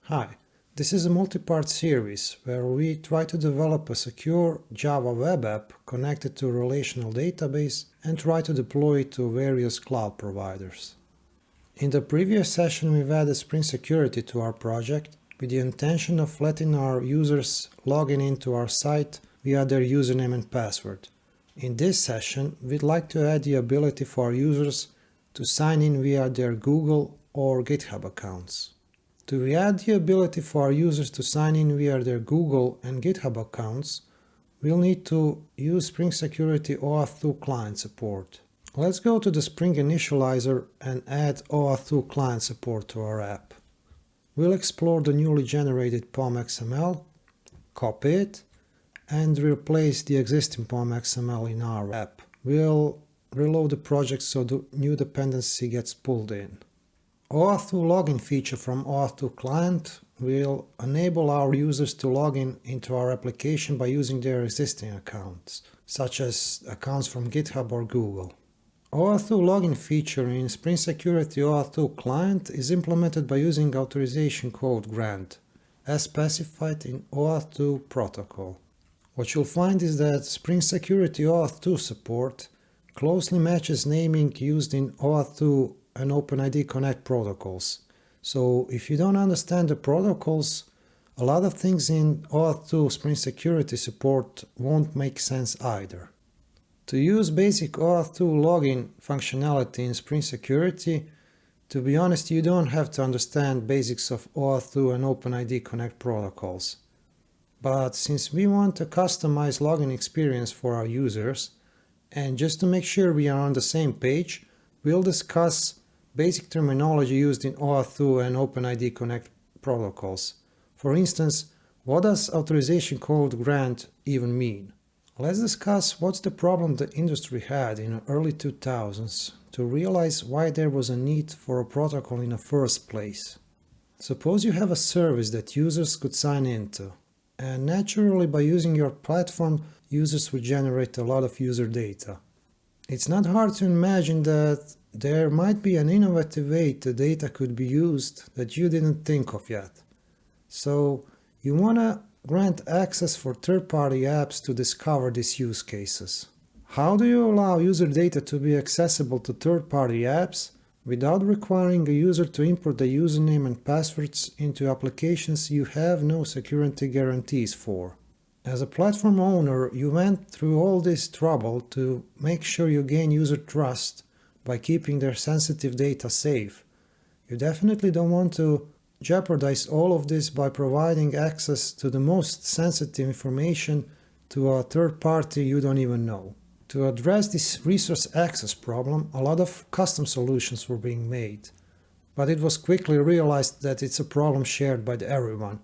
Hi, this is a multi-part series where we try to develop a secure Java web app connected to a relational database and try to deploy it to various cloud providers. In the previous session we've added Spring Security to our project with the intention of letting our users log into our site via their username and password. In this session we'd like to add the ability for our users to sign in via their Google or GitHub accounts. To add the ability for our users to sign in via their Google and GitHub accounts, we'll need to use Spring Security OAuth2 client support. Let's go to the Spring Initializer and add OAuth2 client support to our app. We'll explore the newly generated POM XML, copy it, and replace the existing POM XML in our app. We'll reload the project so the new dependency gets pulled in. OAuth2 login feature from OAuth2 client will enable our users to log into our application by using their existing accounts, such as accounts from GitHub or Google. OAuth2 login feature in Spring Security OAuth2 client is implemented by using authorization code grant, as specified in OAuth2 protocol. What you'll find is that Spring Security OAuth2 support closely matches naming used in OAuth2 and OpenID Connect protocols. So if you don't understand the protocols, a lot of things in OAuth2 Spring Security support won't make sense either. To use basic OAuth2 login functionality in Spring Security, to be honest, you don't have to understand basics of OAuth2 and OpenID Connect protocols. But since we want a customized login experience for our users, and just to make sure we are on the same page, we'll discuss basic terminology used in OAuth2 and OpenID Connect protocols. For instance, what does authorization code grant even mean? Let's discuss what's the problem the industry had in the early 2000s to realize why there was a need for a protocol in the first place. Suppose you have a service that users could sign into, and naturally by using your platform, users would generate a lot of user data. It's not hard to imagine that there might be an innovative way the data could be used that you didn't think of yet. So you want to grant access for third-party apps to discover these use cases. How do you allow user data to be accessible to third-party apps without requiring a user to input the username and passwords into applications you have no security guarantees for? As a platform owner, you went through all this trouble to make sure you gain user trust by keeping their sensitive data safe. You definitely don't want to jeopardize all of this by providing access to the most sensitive information to a third party you don't even know. To address this resource access problem, a lot of custom solutions were being made, but it was quickly realized that it's a problem shared by everyone,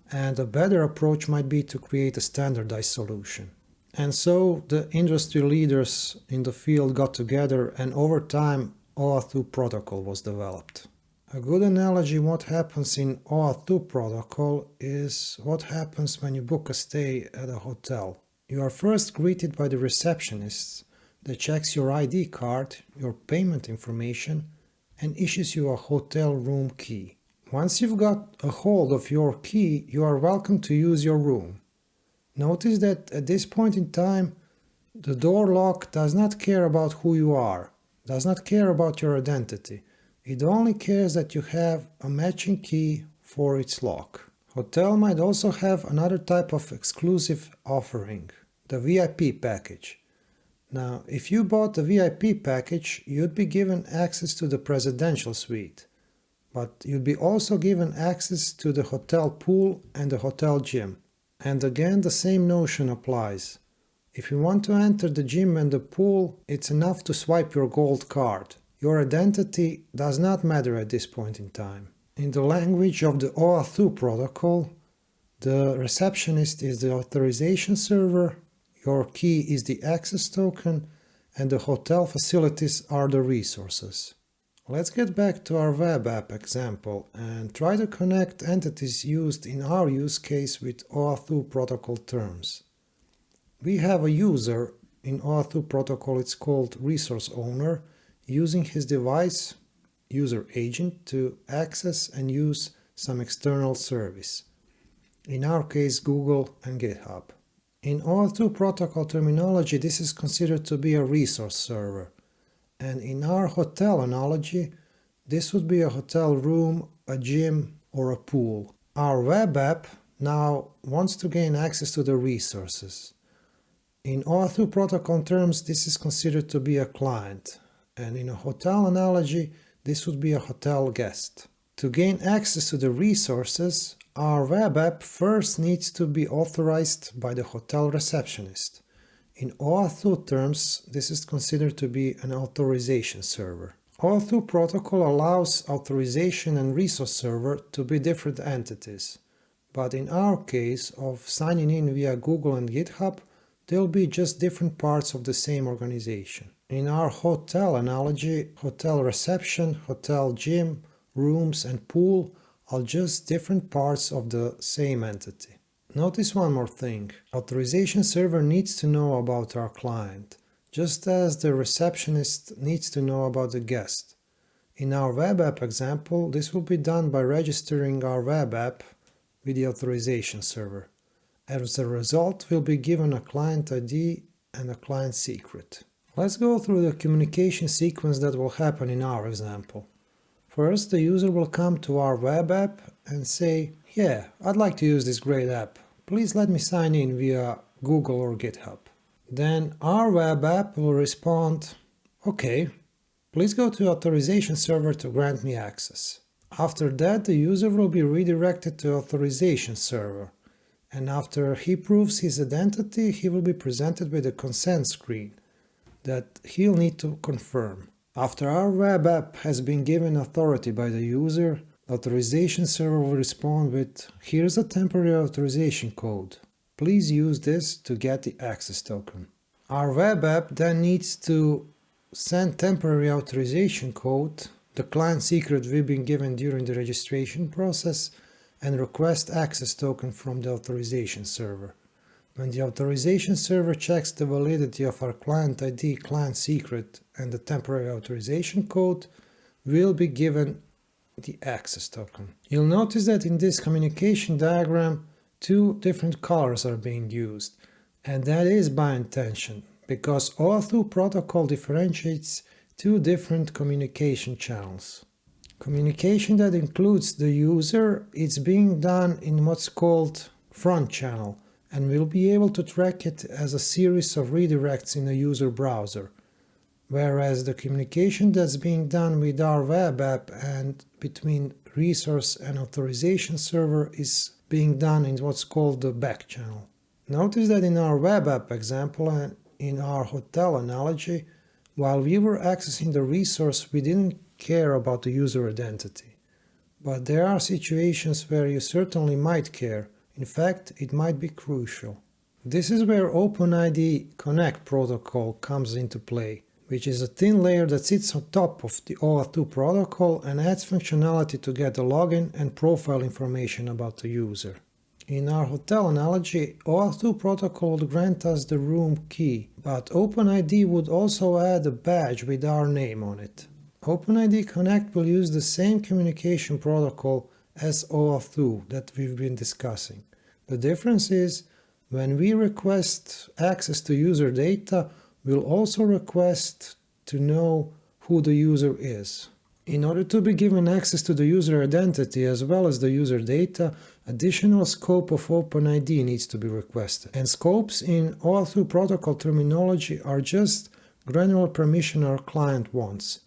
and a better approach might be to create a standardized solution. And so the industry leaders in the field got together, and over time OAuth2 protocol was developed. A good analogy what happens in OAuth2 protocol is what happens when you book a stay at a hotel. You are first greeted by the receptionist that checks your ID card, your payment information, and issues you a hotel room key. Once you've got a hold of your key, you are welcome to use your room. Notice that at this point in time, the door lock does not care about who you are, does not care about your identity. It only cares that you have a matching key for its lock. Hotel might also have another type of exclusive offering, the VIP package. Now, if you bought the VIP package, you'd be given access to the presidential suite, but you'd be also given access to the hotel pool and the hotel gym. And again, the same notion applies. If you want to enter the gym and the pool, it's enough to swipe your gold card. Your identity does not matter at this point in time. In the language of the OAuth2 protocol, the receptionist is the authorization server, your key is the access token, and the hotel facilities are the resources. Let's get back to our web app example and try to connect entities used in our use case with OAuth2 protocol terms. We have a user in OAuth2 protocol, it's called resource owner, using his device, user agent, to access and use some external service. In our case, Google and GitHub. In OAuth2 protocol terminology, this is considered to be a resource server. And in our hotel analogy, this would be a hotel room, a gym, or a pool. Our web app now wants to gain access to the resources. In OAuth2 protocol terms, this is considered to be a client. And in a hotel analogy, this would be a hotel guest. To gain access to the resources, our web app first needs to be authorized by the hotel receptionist. In OAuth2 terms, this is considered to be an authorization server. OAuth2 protocol allows authorization and resource server to be different entities. But in our case of signing in via Google and GitHub, they'll be just different parts of the same organization. In our hotel analogy, hotel reception, hotel gym, rooms and pool are just different parts of the same entity. Notice one more thing. Authorization server needs to know about our client, just as the receptionist needs to know about the guest. In our web app example, this will be done by registering our web app with the authorization server. As a result, we'll be given a client ID and a client secret. Let's go through the communication sequence that will happen in our example. First, the user will come to our web app and say, "Yeah, I'd like to use this great app. Please let me sign in via Google or GitHub." Then our web app will respond, "Okay, please go to authorization server to grant me access." After that, the user will be redirected to authorization server. And after he proves his identity, he will be presented with a consent screen that he'll need to confirm. After our web app has been given authority by the user, the authorization server will respond with, "Here's a temporary authorization code. Please use this to get the access token." Our web app then needs to send temporary authorization code, the client secret we've been given during the registration process, and request access token from the authorization server. When the authorization server checks the validity of our client ID, client secret, and the temporary authorization code, we'll be given the access token. You'll notice that in this communication diagram, two different colors are being used, and that is by intention, because OAuth2 protocol differentiates two different communication channels. Communication that includes the user is being done in what's called front channel, and we'll be able to track it as a series of redirects in a user browser. Whereas the communication that's being done with our web app and between resource and authorization server is being done in what's called the back channel. Notice that in our web app example and in our hotel analogy, while we were accessing the resource, we didn't care about the user identity. But there are situations where you certainly might care. In fact, it might be crucial. This is where OpenID Connect protocol comes into play, which is a thin layer that sits on top of the OAuth2 protocol and adds functionality to get the login and profile information about the user. In our hotel analogy, OAuth2 protocol would grant us the room key, but OpenID would also add a badge with our name on it. OpenID Connect will use the same communication protocol as OAuth2 that we've been discussing. The difference is, when we request access to user data, we'll also request to know who the user is. In order to be given access to the user identity as well as the user data, additional scope of OpenID needs to be requested. And scopes in OAuth2 protocol terminology are just granular permission our client wants,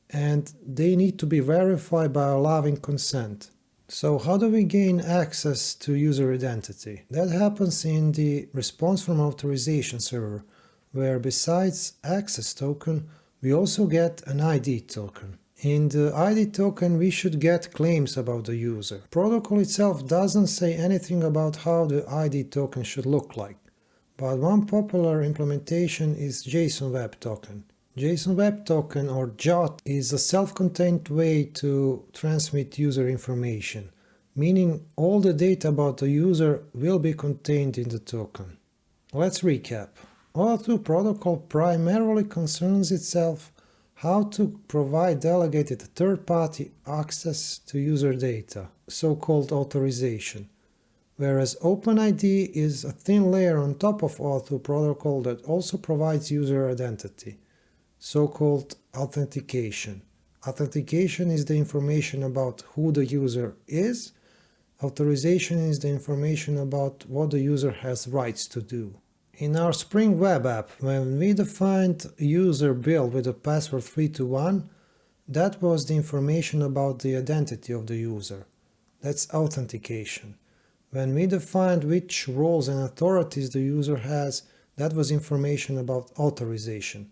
and they need to be verified by allowing consent. So how do we gain access to user identity? That happens in the response from authorization server, where besides access token, we also get an ID token. In the ID token, we should get claims about the user. Protocol itself doesn't say anything about how the ID token should look like, but one popular implementation is JSON Web Token. JSON Web Token, or JWT, is a self-contained way to transmit user information, meaning all the data about the user will be contained in the token. Let's recap. OAuth2 protocol primarily concerns itself how to provide delegated third-party access to user data, so-called authorization, whereas OpenID is a thin layer on top of OAuth2 protocol that also provides user identity, so-called authentication. Authentication is the information about who the user is. Authorization is the information about what the user has rights to do. In our Spring Web app, when we defined user build with a password 321, that was the information about the identity of the user. That's authentication. When we defined which roles and authorities the user has, that was information about authorization,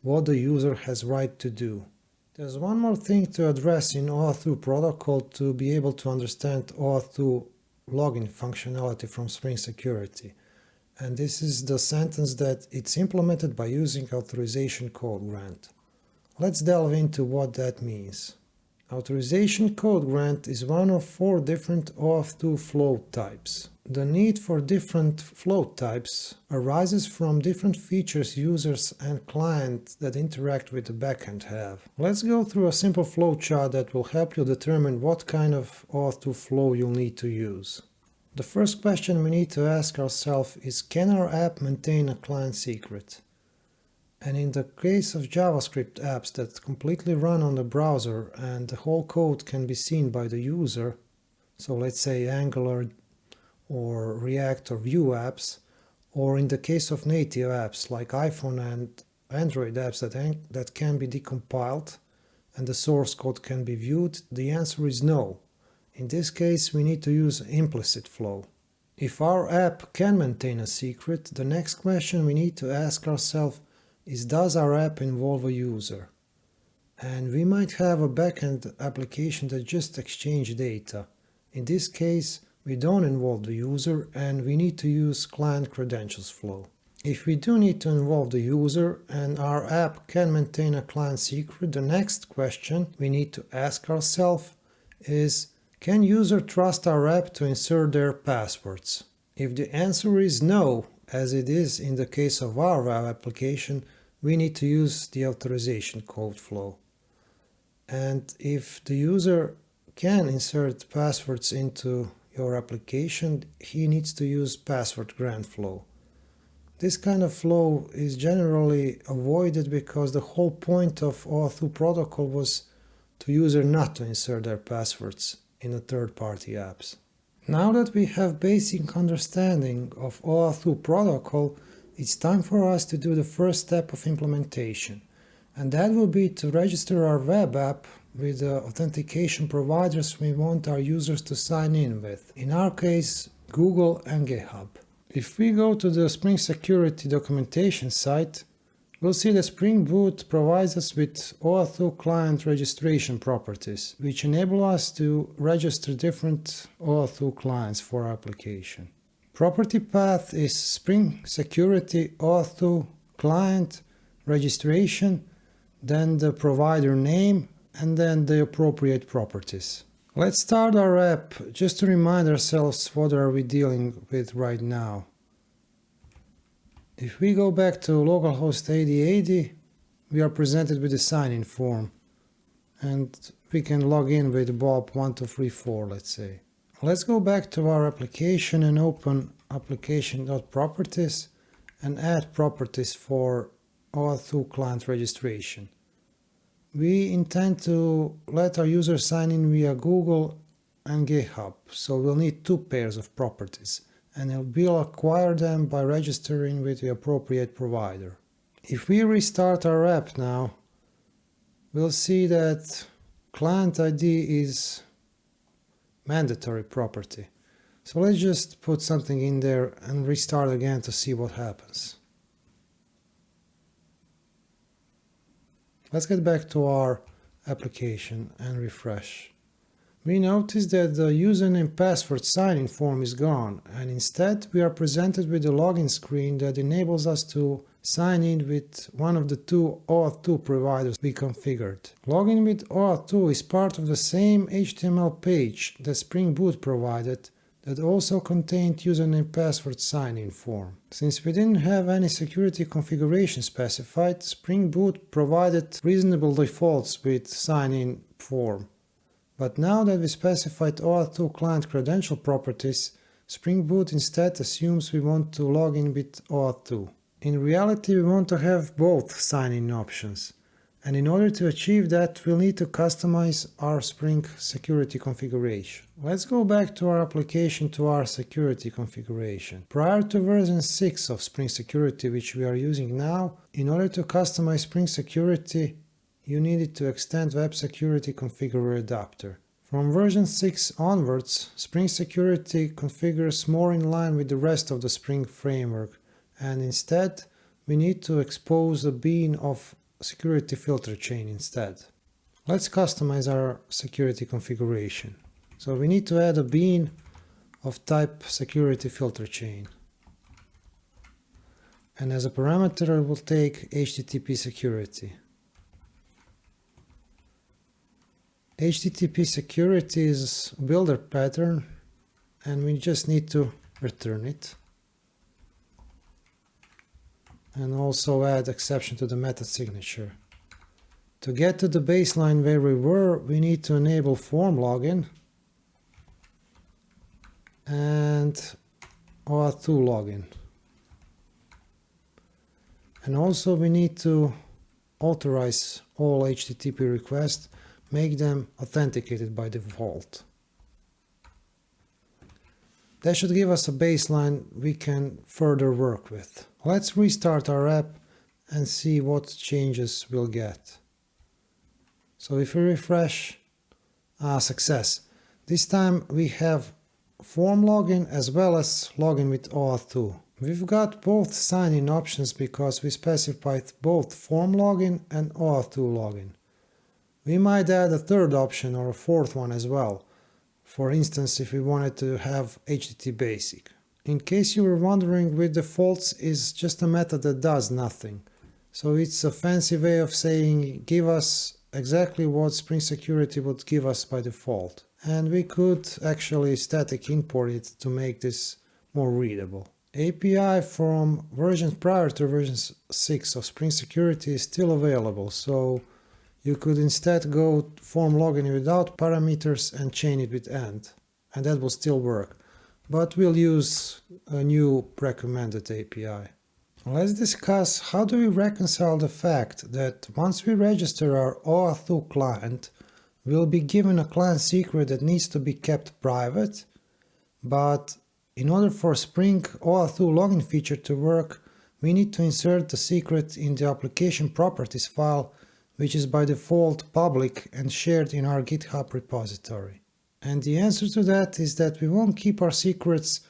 what the user has right to do. There's one more thing to address in OAuth2 protocol to be able to understand OAuth2 login functionality from Spring Security. And this is the sentence that it's implemented by using authorization code grant. Let's delve into what that means. Authorization code grant is one of 4 different OAuth2 float types. The need for different float types arises from different features users and clients that interact with the backend have. Let's go through a simple flowchart that will help you determine what kind of OAuth2 flow you'll need to use. The first question we need to ask ourselves is, can our app maintain a client secret? And in the case of JavaScript apps that completely run on the browser and the whole code can be seen by the user, so let's say Angular or React or Vue apps, or in the case of native apps like iPhone and Android apps that can be decompiled and the source code can be viewed, the answer is no. In this case, we need to use implicit flow. If our app can maintain a secret, the next question we need to ask ourselves is, does our app involve a user? And we might have a backend application that just exchanges data. In this case, we don't involve the user and we need to use client credentials flow. If we do need to involve the user and our app can maintain a client secret, the next question we need to ask ourselves is, can user trust our app to insert their passwords? If the answer is no, as it is in the case of our web application, we need to use the authorization code flow. And if the user can insert passwords into your application, he needs to use password grant flow. This kind of flow is generally avoided because the whole point of OAuth2 protocol was to user not to insert their passwords in the third-party apps. Now that we have basic understanding of OAuth2 protocol, it's time for us to do the first step of implementation, and that will be to register our web app with the authentication providers we want our users to sign in with. In our case, Google and Github. If we go to the Spring Security documentation site, we'll see that Spring Boot provides us with OAuth2 client registration properties, which enable us to register different OAuth2 clients for our application. Property path is Spring Security OAuth2 client registration, then the provider name, and then the appropriate properties. Let's start our app just to remind ourselves what are we dealing with right now. If we go back to localhost 8080, we are presented with a sign-in form, and we can log in with Bob1234, let's say. Let's go back to our application and open application.properties and add properties for OAuth2 client registration. We intend to let our user sign in via Google and GitHub, so we'll need 2 pairs of properties, and we'll acquire them by registering with the appropriate provider. If we restart our app now, we'll see that client ID is mandatory property. So let's just put something in there and restart again to see what happens. Let's get back to our application and refresh. We notice that the username password sign-in form is gone, and instead we are presented with a login screen that enables us to sign in with one of the 2 OAuth2 providers we configured. Login with OAuth2 is part of the same HTML page that Spring Boot provided that also contained username password sign-in form. Since we didn't have any security configuration specified, Spring Boot provided reasonable defaults with sign-in form. But now that we specified OAuth2 client credential properties, Spring Boot instead assumes we want to log in with OAuth2. In reality, we want to have both sign-in options. And in order to achieve that, we'll need to customize our Spring security configuration. Let's go back to our application to our security configuration. Prior to version 6 of Spring Security, which we are using now, in order to customize Spring Security, you needed to extend Web Security Configurer adapter. From version 6 onwards, Spring Security configures more in line with the rest of the Spring framework, and instead we need to expose a bean of security filter chain instead. Let's customize our security configuration. So we need to add a bean of type security filter chain. And as a parameter, I will take HTTP security. HTTP security is a builder pattern, and we just need to return it. And also add exception to the method signature. To get to the baseline where we were, we need to enable form login and OAuth2 login. And also we need to authorize all HTTP requests, make them authenticated by default. That should give us a baseline we can further work with. Let's restart our app and see what changes we'll get. So if we refresh, success. This time we have form login as well as login with OAuth2. We've got both sign-in options because we specified both form login and OAuth2 login. We might add a third option or a fourth one as well. For instance, if we wanted to have HTTP basic. In case you were wondering, with defaults is just a method that does nothing. So it's a fancy way of saying give us exactly what Spring Security would give us by default. And we could actually static import it to make this more readable. API from versions prior to version 6 of Spring Security is still available, so you could instead go form login without parameters and chain it with end, and that will still work. But we'll use a new recommended API. Let's discuss how do we reconcile the fact that once we register our OAuth2 client, we'll be given a client secret that needs to be kept private, but in order for Spring OAuth2 login feature to work, we need to insert the secret in the application properties file, which is by default public and shared in our GitHub repository. And the answer to that is that we won't keep our secrets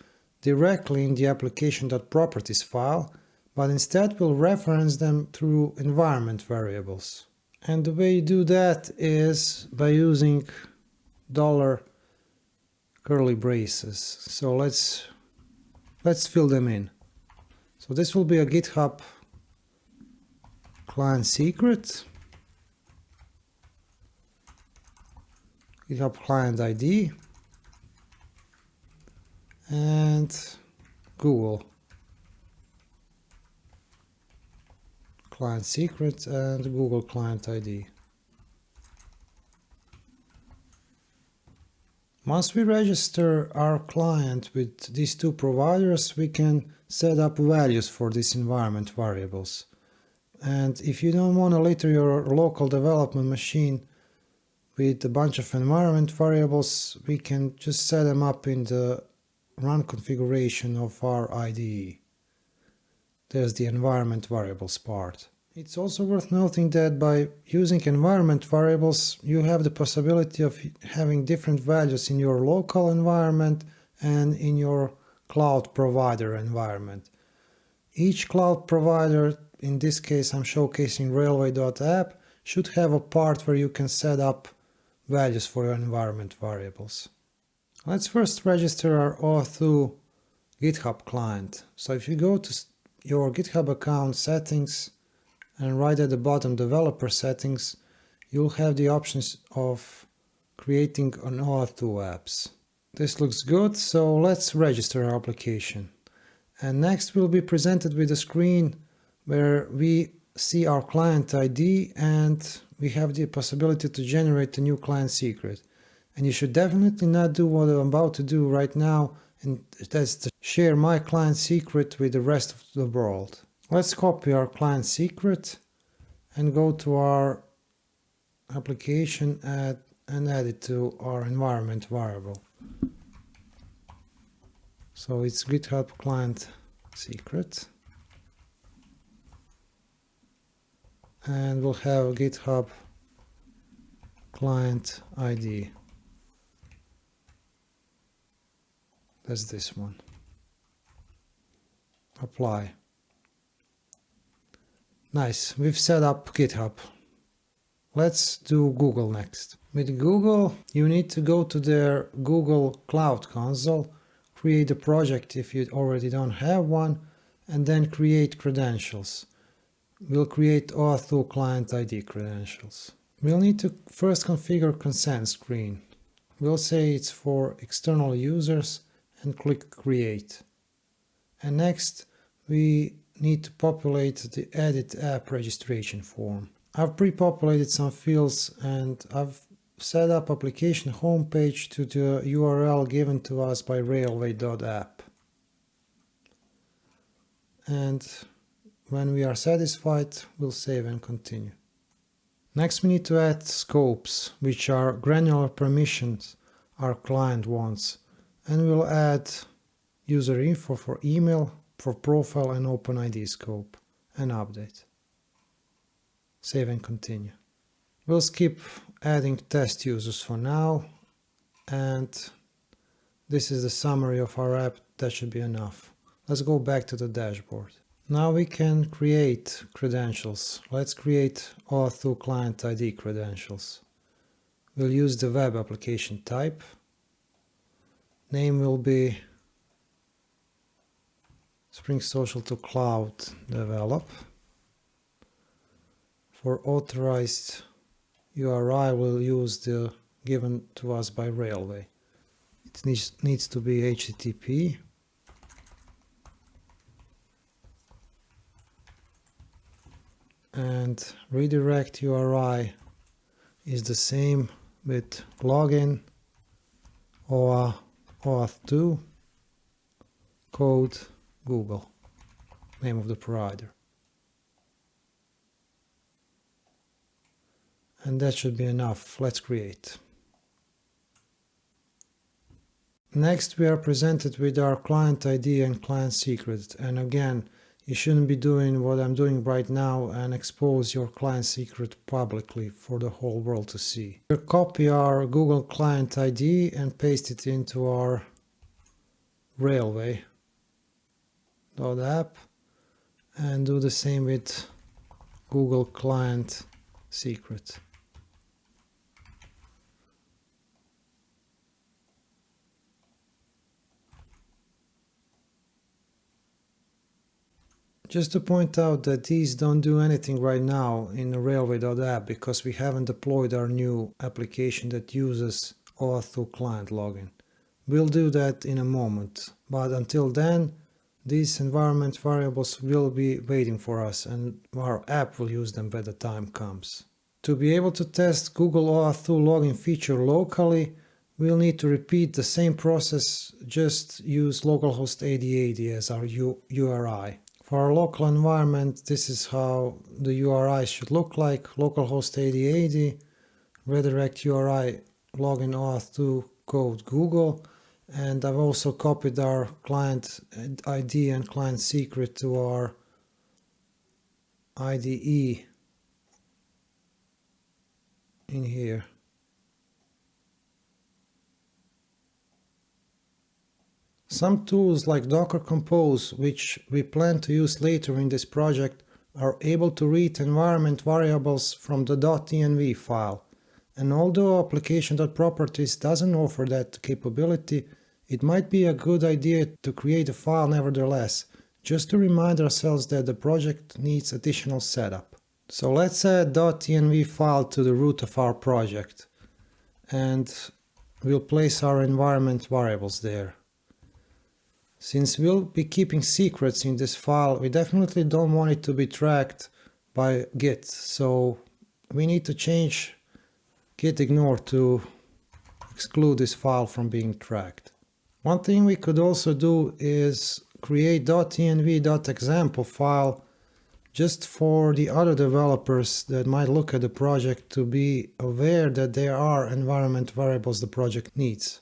directly in the application.properties file, but instead we'll reference them through environment variables. And the way you do that is by using $curly braces. So let's fill them in. So this will be a GitHub client secret, GitHub client ID, and Google client secret and Google client ID. Once we register our client with these two providers, we can set up values for these environment variables. And if you don't want to litter your local development machine with a bunch of environment variables, we can just set them up in the run configuration of our IDE. There's the environment variables part. It's also worth noting that by using environment variables, you have the possibility of having different values in your local environment and in your cloud provider environment. Each cloud provider, in this case I'm showcasing Railway.app, should have a part where you can set up values for your environment variables. Let's first register our OAuth2 GitHub client. So if you go to your GitHub account settings and right at the bottom developer settings, you'll have the options of creating an OAuth2 apps. This looks good, so let's register our application. And next we'll be presented with a screen where we see our client ID and we have the possibility to generate a new client secret. And you should definitely not do what I'm about to do right now, and that's to share my client secret with the rest of the world. Let's copy our client secret and go to our application and add it to our environment variable. So it's GitHub client secret. And we'll have GitHub client ID. That's this one. Apply. Nice, we've set up GitHub. Let's do Google next. With Google, you need to go to their Google Cloud Console, create a project if you already don't have one, and then create credentials. We'll create OAuth2 client ID credentials. We'll need to first configure consent screen. We'll say it's for external users and click create. And next we need to populate the edit app registration form. I've pre-populated some fields and I've set up application homepage to the URL given to us by Railway.app. And when we are satisfied, we'll save and continue. Next we need to add scopes, which are granular permissions our client wants. And we'll add user info for email, for profile and OpenID scope, and update. Save and continue. We'll skip adding test users for now, and this is the summary of our app. That should be enough. Let's go back to the dashboard. Now we can create credentials. Let's create OAuth2 client ID credentials. We'll use the web application type. Name will be Spring Social to Cloud Develop. For authorized URI, we'll use the given to us by Railway. It needs to be HTTP. And redirect URI is the same with login OAuth2 code Google, name of the provider. And that should be enough. Let's create. Next we are presented with our client ID and client secret, and again you shouldn't be doing what I'm doing right now and expose your client secret publicly for the whole world to see. We'll copy our Google client ID and paste it into our Railway.app and do the same with Google client secret. Just to point out that these don't do anything right now in the Railway.app because we haven't deployed our new application that uses OAuth2 client login. We'll do that in a moment, but until then these environment variables will be waiting for us and our app will use them when the time comes. To be able to test Google OAuth2 login feature locally, we'll need to repeat the same process, just use localhost 8080 as our URI. For our local environment, this is how the URI should look like. Localhost 8080, redirect URI, login OAuth2 code Google, and I've also copied our client ID and client secret to our IDE in here. Some tools like Docker Compose, which we plan to use later in this project, are able to read environment variables from the .env file. And although application.properties doesn't offer that capability, it might be a good idea to create a file nevertheless, just to remind ourselves that the project needs additional setup. So let's add .env file to the root of our project. And we'll place our environment variables there. Since we'll be keeping secrets in this file, we definitely don't want it to be tracked by Git, so we need to change git ignore to exclude this file from being tracked. One thing we could also do is create .env.example file just for the other developers that might look at the project to be aware that there are environment variables the project needs.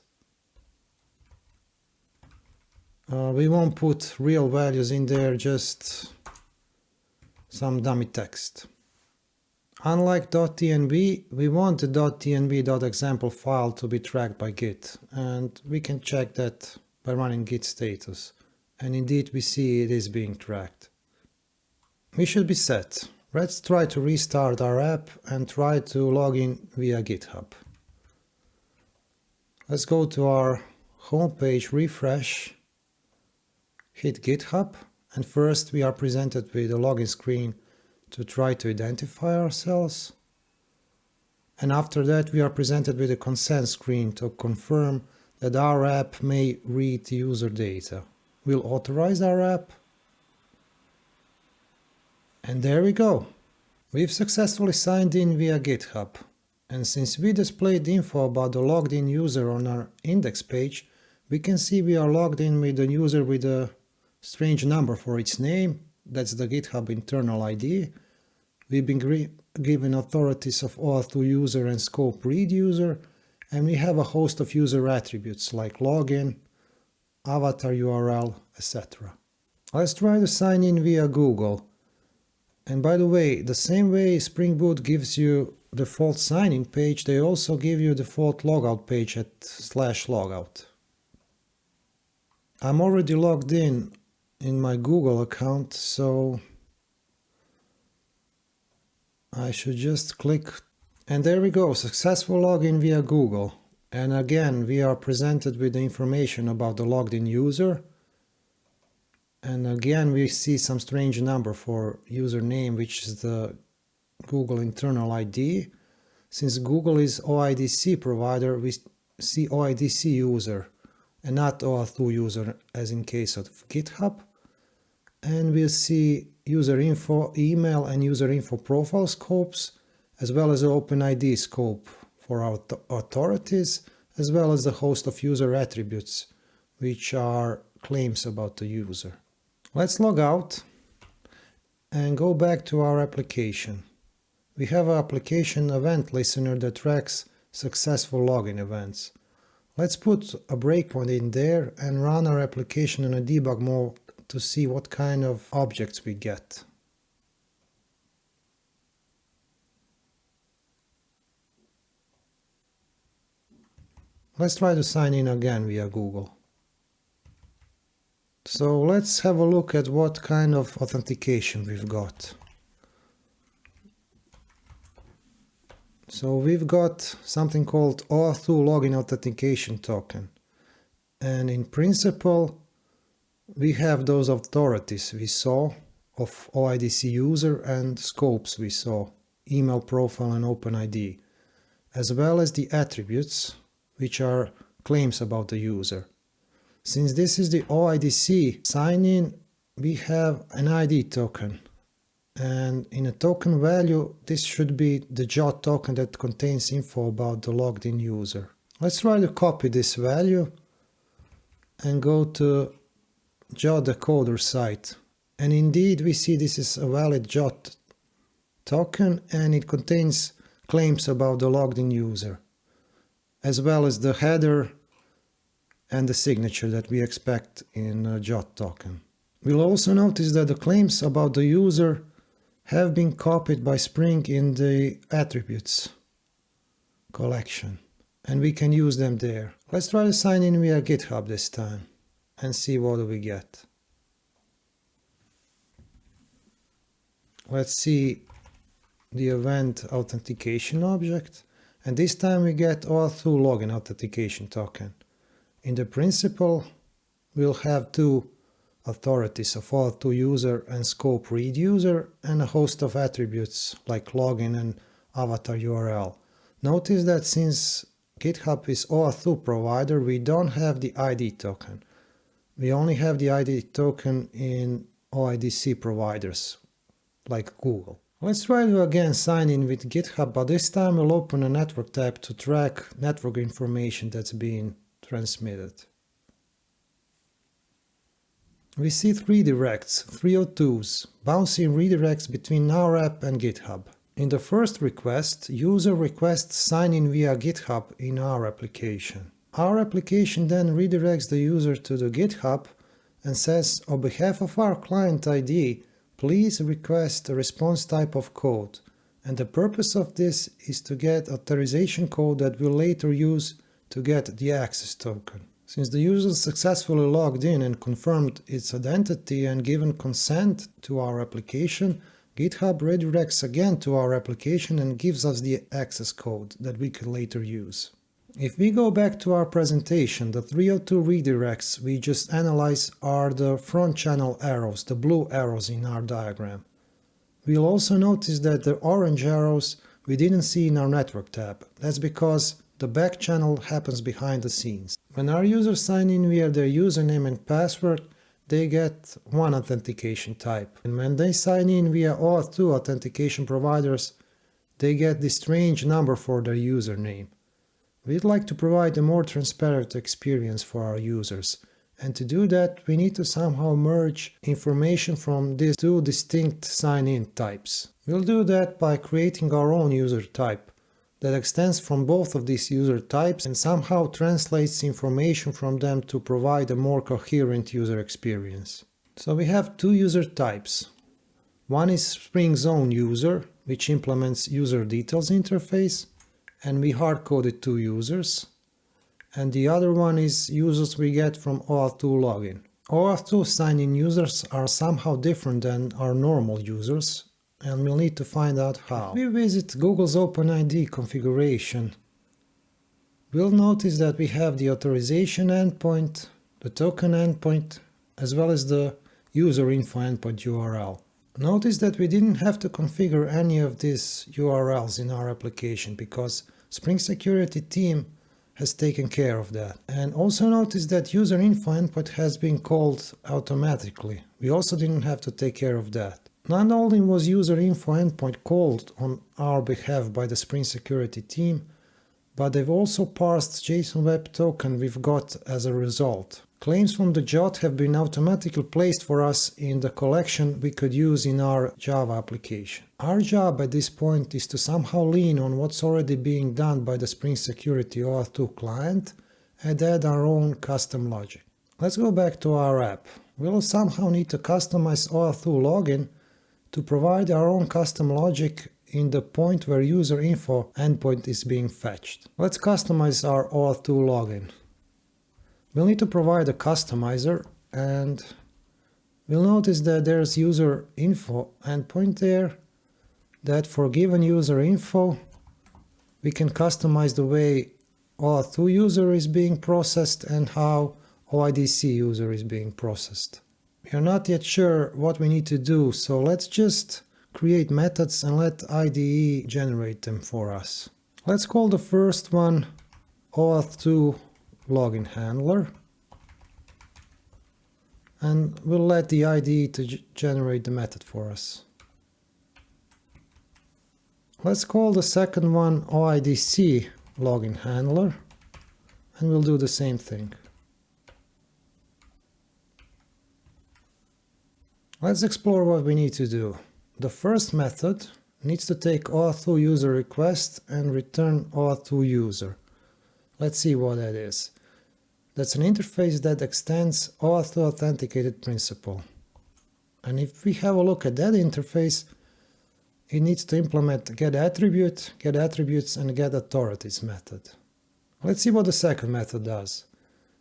We won't put real values in there, just some dummy text. Unlike .env, we want the .env.example file to be tracked by Git, and we can check that by running git status. And indeed we see it is being tracked. We should be set. Let's try to restart our app and try to log in via GitHub. Let's go to our homepage, refresh, hit GitHub, and first we are presented with a login screen to try to identify ourselves. And after that we are presented with a consent screen to confirm that our app may read user data. We'll authorize our app. And there we go. We've successfully signed in via GitHub. And since we displayed info about the logged in user on our index page, we can see we are logged in with a user with a strange number for its name. That's the GitHub internal ID. We've been given authorities of OAuth2 user and scope read user, and we have a host of user attributes like login, avatar URL, etc. Let's try to sign in via Google. And by the way, the same way Spring Boot gives you default sign-in page, they also give you default logout page at /logout. I'm already logged in my Google account, so I should just click, and there we go, successful login via Google. And again, we are presented with the information about the logged in user. And again, we see some strange number for username, which is the Google internal ID. Since Google is OIDC provider, we see OIDC user and not OAuth2 user as in case of GitHub. And we'll see user info email and user info profile scopes, as well as the OpenID scope for our authorities, as well as the host of user attributes, which are claims about the user. Let's log out and go back to our application. We have an application event listener that tracks successful login events. Let's put a breakpoint in there and run our application in a debug mode to see what kind of objects we get. Let's try to sign in again via Google. So let's have a look at what kind of authentication we've got. So we've got something called OAuth2 login authentication token. And in principle, we have those authorities we saw of OIDC user and scopes we saw, email profile and OpenID, as well as the attributes, which are claims about the user. Since this is the OIDC sign-in, we have an ID token. And in a token value, this should be the JOT token that contains info about the logged in user. Let's try to copy this value and go to JOT decoder site. And indeed, we see this is a valid JOT token and it contains claims about the logged in user, as well as the header and the signature that we expect in a JOT token. We'll also notice that the claims about the user have been copied by Spring in the attributes collection, and we can use them there. Let's try to sign in via GitHub this time and see what do we get. Let's see the event authentication object, and this time we get OAuth2 login authentication token. In the principle, we'll have two authorities of OAuth2 user and scope read user and a host of attributes like login and avatar URL. Notice that since GitHub is OAuth2 provider, we don't have the ID token. We only have the ID token in OIDC providers, like Google. Let's try to again sign in with GitHub, but this time we'll open a network tab to track network information that's being transmitted. We see three directs, 302s, bouncing redirects between our app and GitHub. In the first request, user requests sign in via GitHub in our application. Our application then redirects the user to the GitHub and says, on behalf of our client ID, please request a response type of code. And the purpose of this is to get authorization code that we'll later use to get the access token. Since the user successfully logged in and confirmed its identity and given consent to our application, GitHub redirects again to our application and gives us the access code that we can later use. If we go back to our presentation, the 302 redirects we just analyzed are the front channel arrows, the blue arrows in our diagram. We'll also notice that the orange arrows we didn't see in our network tab. That's because the back channel happens behind the scenes. When our users sign in via their username and password, they get one authentication type. And when they sign in via OAuth2 authentication providers, they get this strange number for their username. We'd like to provide a more transparent experience for our users. And to do that, we need to somehow merge information from these two distinct sign-in types. We'll do that by creating our own user type that extends from both of these user types and somehow translates information from them to provide a more coherent user experience. So we have two user types. One is Spring's own user, which implements user details interface, and we hard-coded two users. And the other one is users we get from OAuth2 login. OAuth2 sign-in users are somehow different than our normal users, and we'll need to find out how. If we visit Google's OpenID configuration, we'll notice that we have the authorization endpoint, the token endpoint, as well as the user info endpoint URL. Notice that we didn't have to configure any of these URLs in our application because Spring Security team has taken care of that. And also notice that user info endpoint has been called automatically. We also didn't have to take care of that. Not only was user info endpoint called on our behalf by the Spring Security team, but they've also parsed JSON Web Token we've got as a result. Claims from the JOT have been automatically placed for us in the collection we could use in our Java application. Our job at this point is to somehow lean on what's already being done by the Spring Security OAuth2 client and add our own custom logic. Let's go back to our app. We'll somehow need to customize OAuth2 login to provide our own custom logic in the point where user info endpoint is being fetched. Let's customize our OAuth2 login. We'll need to provide a customizer, and we'll notice that there's user info endpoint there, that for given user info we can customize the way OAuth2 user is being processed and how OIDC user is being processed. We are not yet sure what we need to do, so let's just create methods and let IDE generate them for us. Let's call the first one OAuth2 login handler, and we'll let the IDE to generate the method for us. Let's call the second one OIDC login handler, and we'll do the same thing. Let's explore what we need to do. The first method needs to take OAuth2 user request and return OAuth2 user. Let's see what that is. That's an interface that extends OAuth2 authenticated principle. And if we have a look at that interface, it needs to implement getAttribute, getAttributes, and getAuthorities method. Let's see what the second method does.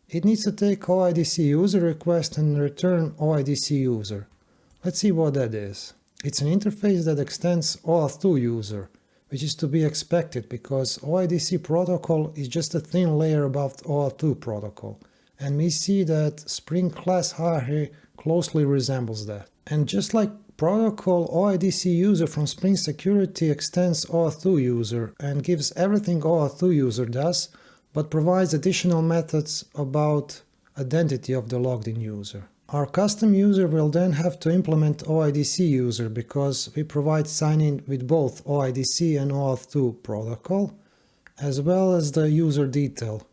It needs to take OIDC user request and return OIDC user. Let's see what that is. It's an interface that extends OAuth2 user, which is to be expected because OIDC protocol is just a thin layer above OAuth2 protocol, and we see that Spring class hierarchy closely resembles that. And just like protocol, OIDC user from Spring Security extends OAuth2 user and gives everything OAuth2 user does, but provides additional methods about identity of the logged in user. Our custom user will then have to implement OIDC user because we provide sign-in with both OIDC and OAuth2 protocol, as well as the user detail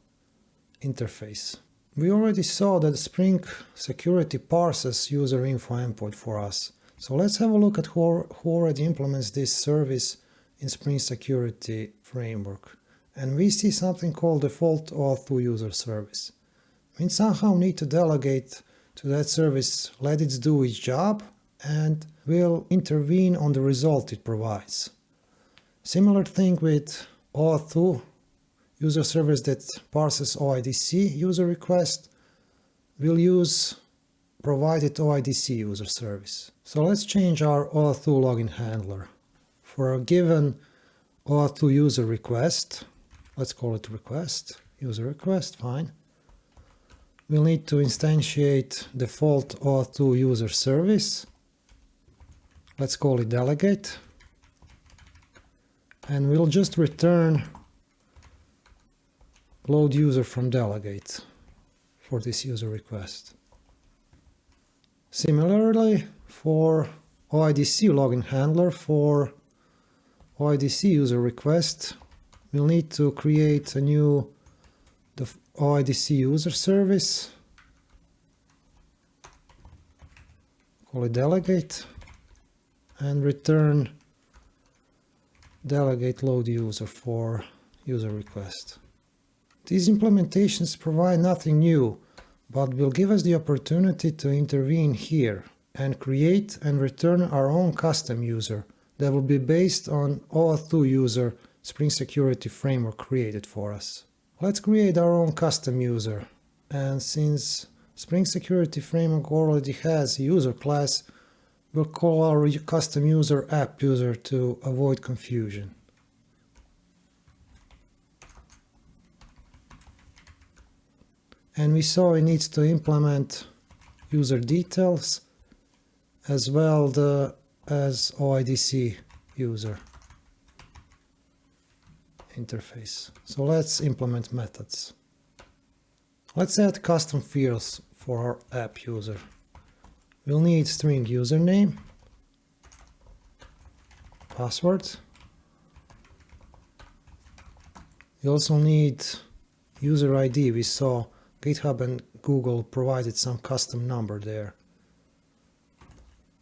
interface. We already saw that Spring Security parses user info endpoint for us. So let's have a look at who already implements this service in Spring Security framework. And we see something called default OAuth2 user service. We somehow need to delegate to that service, let it do its job, and will intervene on the result it provides. Similar thing with OAuth2 user service that parses OIDC user request will use provided OIDC user service. So let's change our OAuth2 login handler. For a given OAuth2 user request, let's call it request, user request, fine. We'll need to instantiate default OAuth2 user service. Let's call it delegate. And we'll just return load user from delegate for this user request. Similarly, for OIDC login handler, for OIDC user request, we'll need to create a new OIDC user service, call it delegate, and return delegate load user for user request. These implementations provide nothing new, but will give us the opportunity to intervene here and create and return our own custom user that will be based on OAuth2 user Spring Security framework created for us. Let's create our own custom user, and since Spring Security framework already has a user class, we'll call our custom user app user to avoid confusion. And we saw it needs to implement user details as well as OIDC user interface. So let's implement methods. Let's add custom fields for our app user. We'll need string username, password. We also need user ID. We saw GitHub and Google provided some custom number there.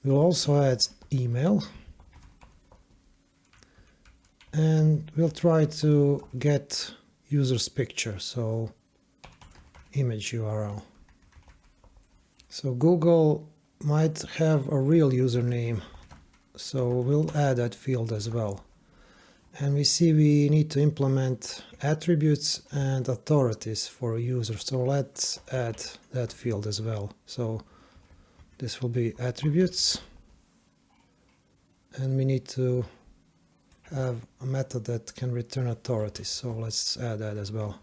We'll also add email. And we'll try to get user's picture, so image URL. So Google might have a real username, so we'll add that field as well. And we see we need to implement attributes and authorities for a user, so let's add that field as well. So this will be attributes, and we need to have a method that can return authorities, so let's add that as well.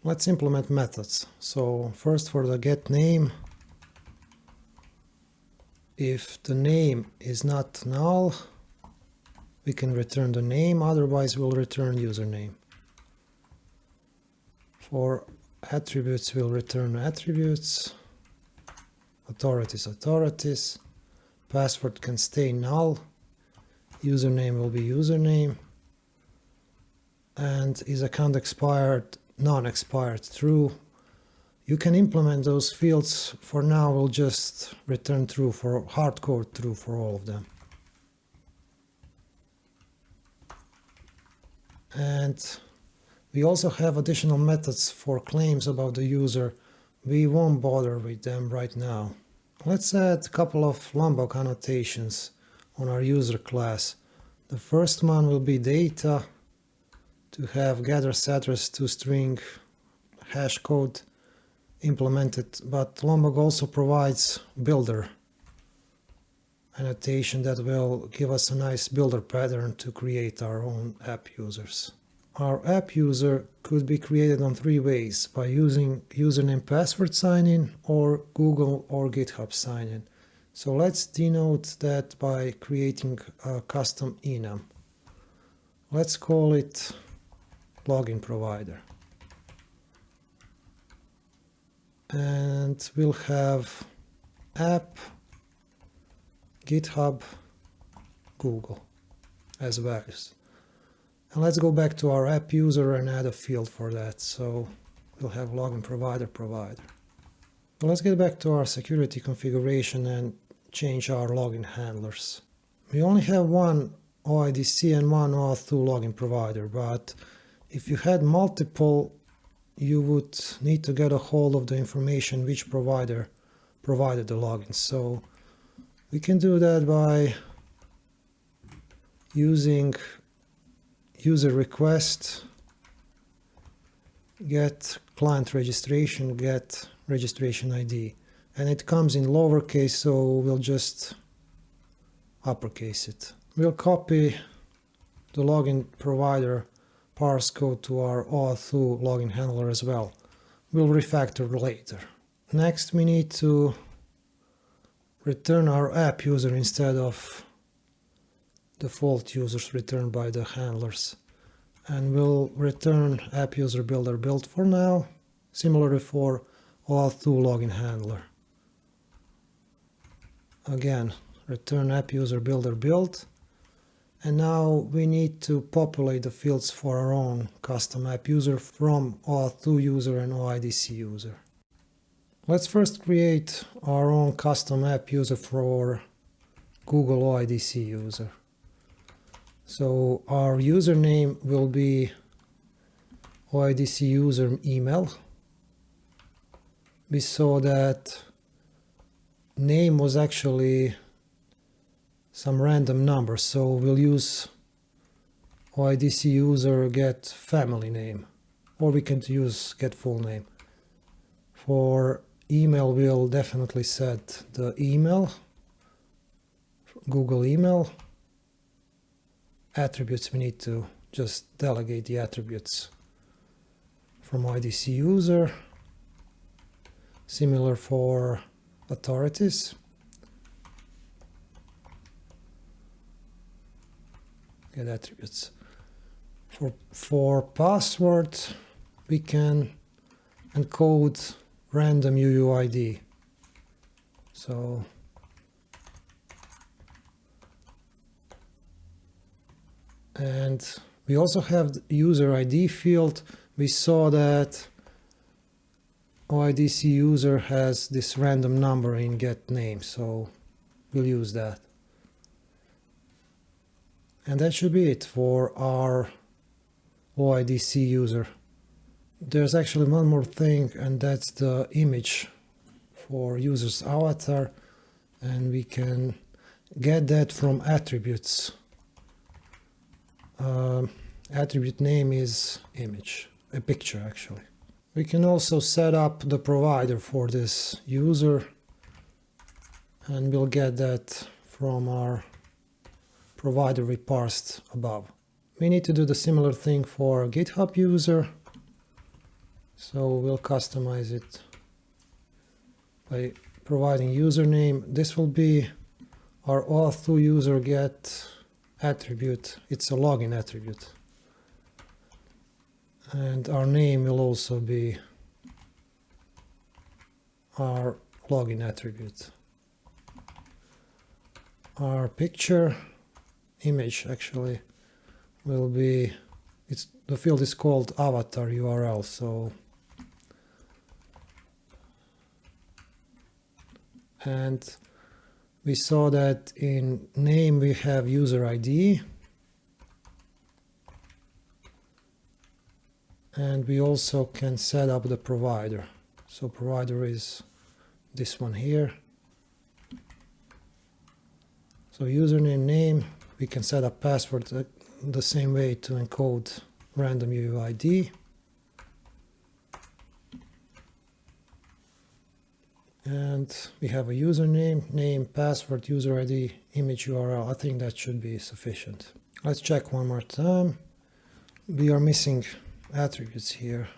Let's implement methods. So first for the get name, if the name is not null, we can return the name, otherwise we'll return username. For attributes, we'll return attributes, authorities. Password can stay null, username will be username, and is account expired, non-expired true. You can implement those fields. For now we'll just return true for hardcode true for all of them. And we also have additional methods for claims about the user. We won't bother with them right now. Let's add a couple of Lombok annotations on our user class. The first one will be data to have gather's address to string hash code implemented, but Lombok also provides builder annotation that will give us a nice builder pattern to create our own app users. Our app user could be created on three ways: by using username password sign-in or Google or GitHub sign-in. So let's denote that by creating a custom enum. Let's call it login provider. And we'll have app, GitHub, Google as values. And let's go back to our app user and add a field for that. So we'll have login provider. So let's get back to our security configuration and change our login handlers. We only have one OIDC and one OAuth2 login provider, but if you had multiple, you would need to get a hold of the information which provider provided the login. So we can do that by using user request, get client registration, get registration ID. And it comes in lowercase, so we'll just uppercase it. We'll copy the login provider parse code to our OAuth2 login handler as well. We'll refactor later. Next, we need to return our app user instead of default users returned by the handlers. And we'll return app user builder build for now, similarly for OAuth2 login handler. Again, return app user builder build. And now we need to populate the fields for our own custom app user from OAuth2 user and OIDC user. Let's first create our own custom app user for Google OIDC user. So our username will be OIDC user email. We saw that name was actually some random number, so we'll use OIDC user get family name, or we can use get full name. For email, we'll definitely set the email, Google email. Attributes, we need to just delegate the attributes from OIDC user. Similar for authorities. Get attributes. For password, we can encode random UUID. So and we also have the user ID field. We saw that OIDC user has this random number in get name, so we'll use that. And that should be it for our OIDC user. There's actually one more thing, and that's the image for user's avatar, and we can get that from attributes. Attribute name is image, a picture actually. We can also set up the provider for this user, and we'll get that from our provider we parsed above. We need to do the similar thing for GitHub user, so we'll customize it by providing username. This will be our OAuth2 user get attribute. It's a login attribute. And our name will also be our login attribute. Our picture, image actually, will be, the field is called avatar URL, so and we saw that in name we have user ID, and we also can set up the provider. So provider is this one here. So username, name, we can set up password the same way to encode random UUID. And we have a username, name, password, user ID, image URL. I think that should be sufficient. Let's check one more time. We are missing attributes here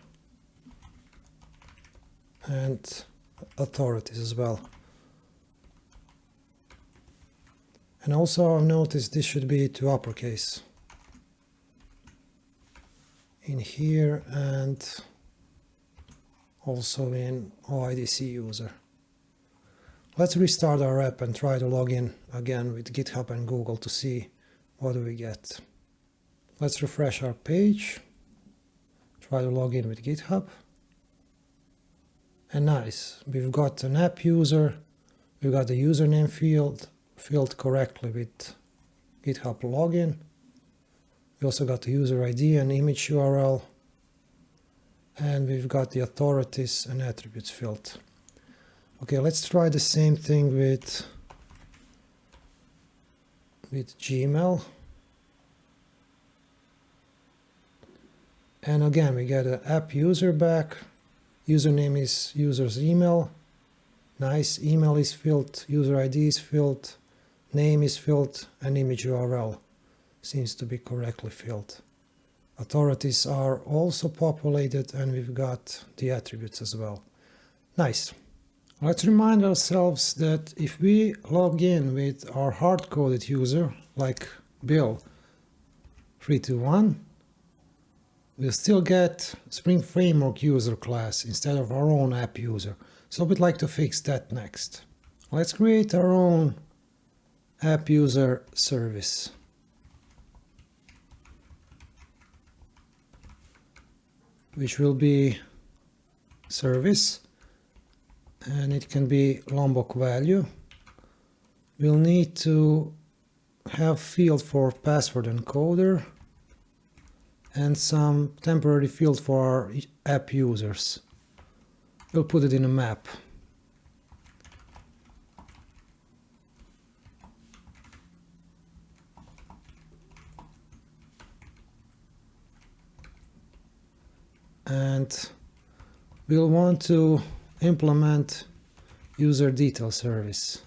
and authorities as well. And also I've noticed this should be to uppercase. in here and also in OIDC user. Let's restart our app and try to log in again with GitHub and Google to see what do we get. Let's refresh our page, try to log in with GitHub. And nice, we've got an app user, we've got the username field filled correctly with GitHub login. We also got the user ID and image URL, and we've got the authorities and attributes filled. Okay, let's try the same thing with Gmail. And again, we get an app user back. Username is user's email. Nice, email is filled, user ID is filled, name is filled, and image URL seems to be correctly filled. Authorities are also populated, and we've got the attributes as well. Nice. Let's remind ourselves that if we log in with our hard-coded user, like Bill321, we'll still get Spring Framework user class instead of our own app user. So we'd like to fix that next. Let's create our own app user service. Which will be service, and it can be Lombok value. We'll need to have field for password encoder and some temporary field for our app users. We'll put it in a map. And we'll want to implement user detail service.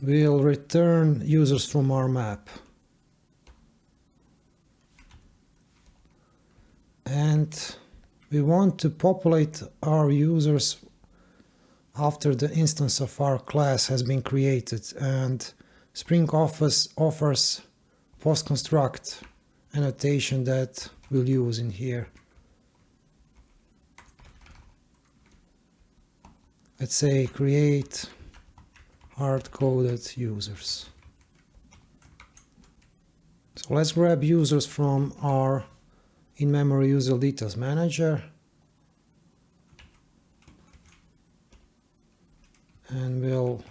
We'll return users from our map. And we want to populate our users after the instance of our class has been created, and Spring offers post-construct annotation that we'll use in here. Let's say create hard-coded users. So let's grab users from our in-memory user details manager, and we'll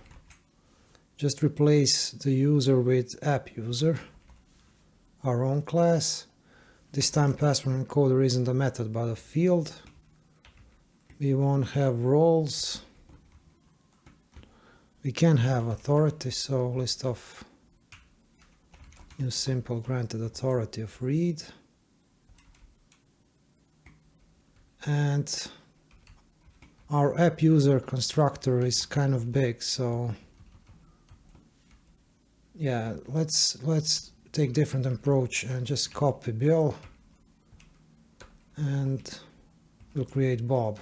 just replace the user with app user, our own class. This time password encoder isn't a method but a field. We won't have roles. We can have authority, so list of use simple granted authority of read. And our app user constructor is kind of big, so yeah, let's take different approach and just copy Bill, and we'll create Bob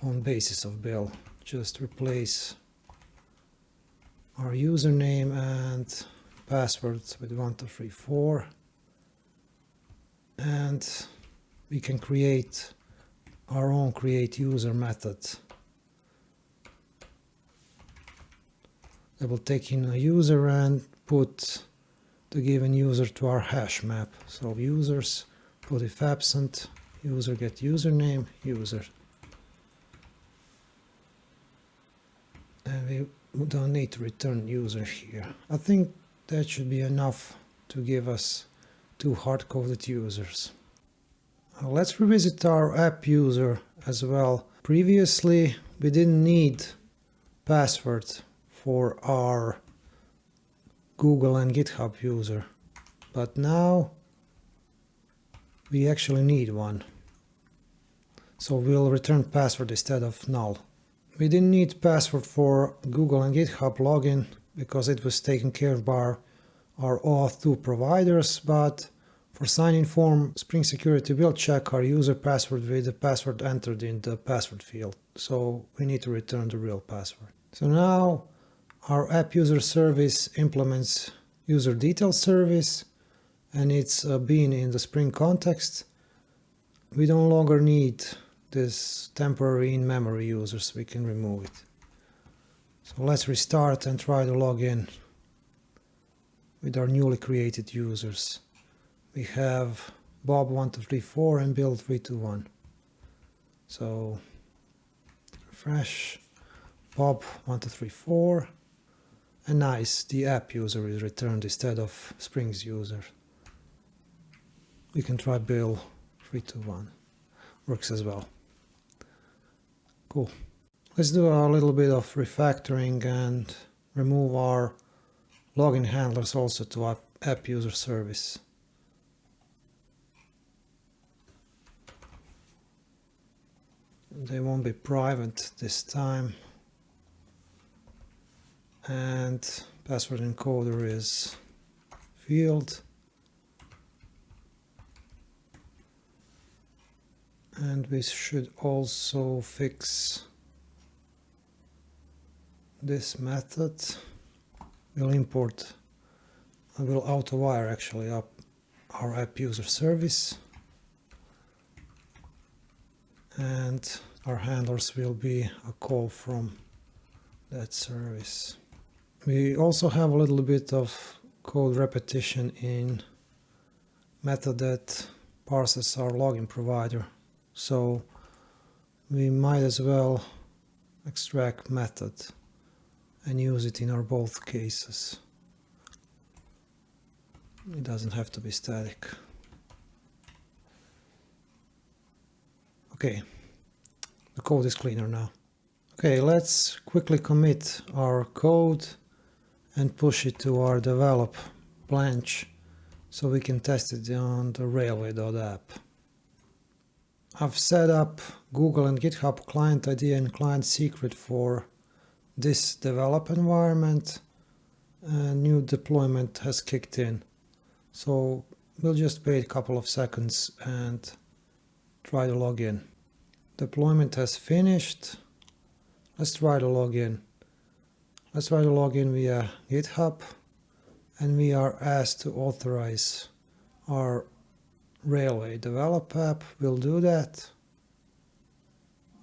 on basis of Bill. Just replace our username and password with 1234, and we can create our own create user method that will take in a user and put the given user to our hash map. So users, put if absent, user get username, user. And we don't need to return user here. I think that should be enough to give us 2 hard-coded users. Let's revisit our app user as well. Previously, we didn't need password for our Google and GitHub user, but now we actually need one. So we'll return password instead of null. We didn't need password for Google and GitHub login because it was taken care of by our OAuth2 providers, but for sign-in form, Spring Security will check our user password with the password entered in the password field. So we need to return the real password. So now our app user service implements user details service, and it's been in the Spring context, we no longer need this temporary in-memory users. We can remove it. So let's restart and try to log in with our newly created users. We have Bob1234 and Bill321. So refresh, Bob1234, and nice, the app user is returned instead of Spring's user. We can try Bill321, works as well. Cool. Let's do a little bit of refactoring and remove our login handlers also to app user service. They won't be private this time. And password encoder is field. And we should also fix this method. We'll import, we'll auto-wire actually up our app user service. And our handlers will be a call from that service. We also have a little bit of code repetition in method that parses our login provider. So we might as well extract method and use it in our both cases. It doesn't have to be static. Okay, the code is cleaner now. Okay, let's quickly commit our code and push it to our develop branch so we can test it on the Railway.app. I've set up Google and GitHub client ID and client secret for this develop environment, and new deployment has kicked in. So we'll just wait a couple of seconds and try to log in. Deployment has finished. Let's try to log in. Let's try to log in via GitHub, and we are asked to authorize our Railway develop app. We'll do that.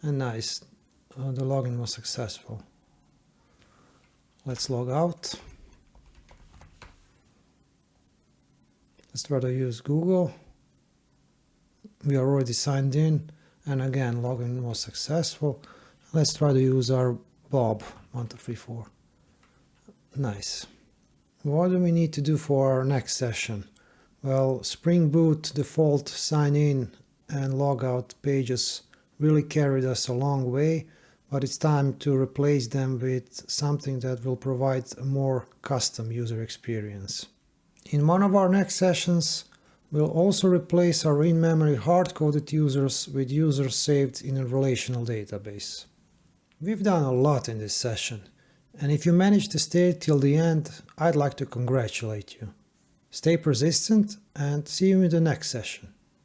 And nice, the login was successful. Let's log out. Let's try to use Google. We are already signed in, and again, login was successful. Let's try to use our Bob1234. Nice. What do we need to do for our next session? Well, Spring Boot default sign in and logout pages really carried us a long way, but it's time to replace them with something that will provide a more custom user experience. In one of our next sessions, we'll also replace our in-memory hard-coded users with users saved in a relational database. We've done a lot in this session, and if you managed to stay till the end, I'd like to congratulate you. Stay persistent and see you in the next session.